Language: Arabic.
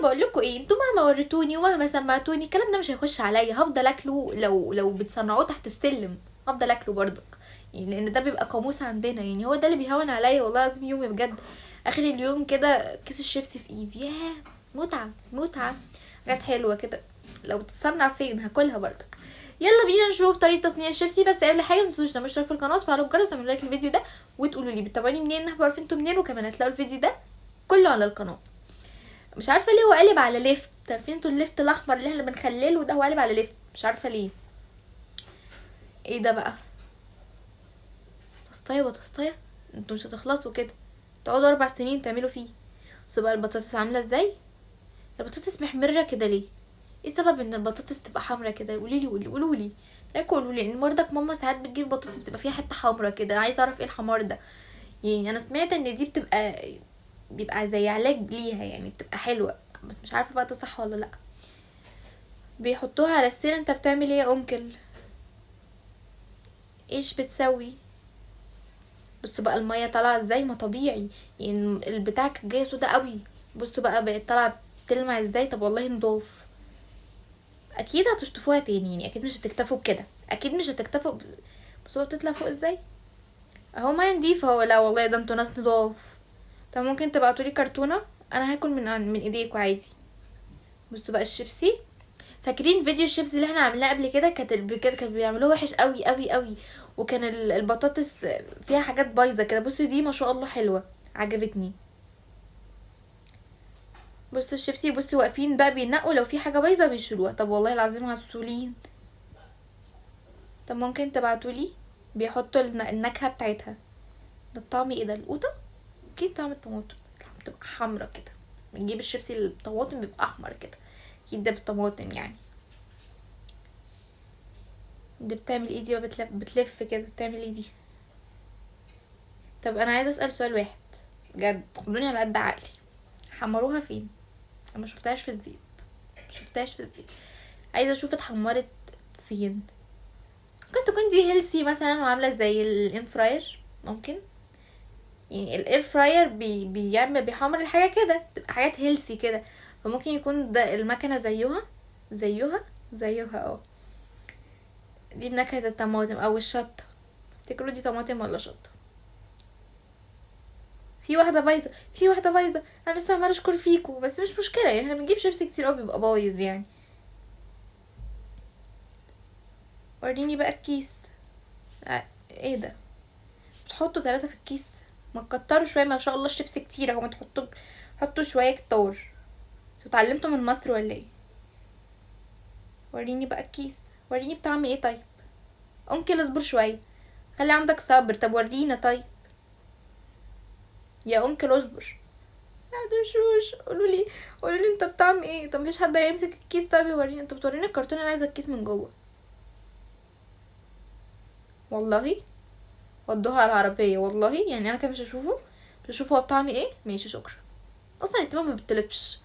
بقول لكم ايه، انتوا مهما وريتوني ومهما سمعتوني الكلام ده مش هيخش عليا، هفضل اكله لو بتصنعوه تحت السلم. هفضل اكله برضك يعني، لان ده بيبقى قاموس عندنا يعني. هو ده اللي بيهون عليا والله العظيم يومي بجد. اخر اليوم كده كيس الشيبسي في ايدي، ياه متعه متعه. حاجات حلوه كده لو بتتصنع فين هاكلها برضك. يلا بينا نشوف طريقه تصنيع الشيبسي. بس قبل حاجه متنسوش تعملوا اشتراك في القناه وتفعلوا الجرس وتعملوا لايك للفيديو ده، وتقولوا لي بتتابعوني منين، احنا عارفين انتوا منين. وكمان هتلاقوا الفيديو ده كله على القناه. مش عارفه ليه هو قالب على ليفت. عارفين انتوا الليفت الاحمر اللي احنا بنخلله ده، هو قالب على ليفت، مش عارفه ليه. ايه ده بقى؟ تسطيه وتسطيه. انتوا مش هتخلصوا كده، تقعدوا 4 سنين تعملوا فيه. بصوا بقى البطاطس عامله ازاي. البطاطس محمره كده ليه؟ ايه سبب ان البطاطس تبقى حمرا كده؟ قوليلي قولولي قولوا لي ان برضك ماما ساعات بتجيب بطاطس بتبقى فيها حته حمرا كده. عايزه اعرف ايه الحمار ده. يعني انا سمعت ان دي بيبقى زي علاج ليها يعني، بتبقى حلوه. بس مش عارفه بقى ده صح ولا لا. بيحطوها على السير. انت بتعمل ايه يا انكل؟ ايش بتسوي؟ بصوا بقى المية طالعة ازاي، ما طبيعي يعني البتاع كانت جاية سودا قوي. بصوا بقى بقت طالعة بتلمع ازاي. طب والله نضاف. اكيد هتشطفوها تاني يعني، اكيد مش هتكتفوا بكده، اكيد مش هتكتفوا بصوا بقى بتطلع فوق ازاي اهو. ما نضيف اهو. لا والله ده انتوا ناس نضاف. طب ممكن تبعتولي كرتونة، انا هاكل من ايديكوا عادي. بصوا بقى الشيبسي. فاكرين فيديو الشيبسي اللي احنا عملناه قبل كده؟ كانت بيعملوه وحش قوي قوي قوي. وكان البطاطس فيها حاجات بايظه كده. بصوا دي ما شاء الله حلوه، عجبتني. بصوا الشيبسي، بصوا واقفين بقى بينقوا لو في حاجه بايظه بيشيلوها. طب والله العظيم عسولين. طب ممكن تبعتولي. بيحطوا النكهه بتاعتها. ده الطعم ايه ده؟ القوطه. اكيد طعم الطماطم بتبقى حمرا كده. بنجيب الشيبسي الطماطم بيبقى احمر كده. اكيد ده بالطماطم يعني. دي بتعمل ايه دي بقى؟ بتلف كده، بتعمل ايه دي؟ طب انا عايزه اسال سؤال واحد بجد، خدوني على قد عقلي. حمروها فين؟ انا ما شفتهاش في الزيت. شفتهاش في الزيت. عايزه اشوف اتحمرت فين. ممكن تكون دي هيلسي مثلا وعامله زي الان فراير. ممكن يعني الاير فراير بيحمر الحاجه كده، تبقى حاجات هيلسي كده. فممكن يكون ده المكنه زيها زيها اه. دي بنكهه الطماطم او الشطه. تفتكروا دي طماطم ولا شطه؟ في واحده بايظه انا لسه عماله اشكر فيكو. بس مش مشكله يعني، احنا بنجيب شيبسي كتير قوي بيبقى بايظ يعني. وريني بقى الكيس. ايه ده؟ بتحطوا 3 في الكيس؟ ما تكتروا شويه، ما شاء الله الشيبسي كتير اهو. ما حطوا شويه كتار. انتوا اتعلمتوا من مصر ولا ايه؟ وريني بقى الكيس. وريني بطعم ايه طيب. انكل اصبر شويه، خلي عندك صبر. طب ورينا طيب يا انكل اصبر. مقدرشوش. قولولي انت بطعم ايه. طب مفيش حد هيمسك الكيس؟ طيب يوريني. انت بتوريني الكرتون، انا عايزه الكيس من جوه والله. ودوها على العربيه والله يعني، انا كده مش هشوفه. مش هشوفه هو بطعم ايه. ماشي شكرا. اصلا الاتمام ما بتطلبش.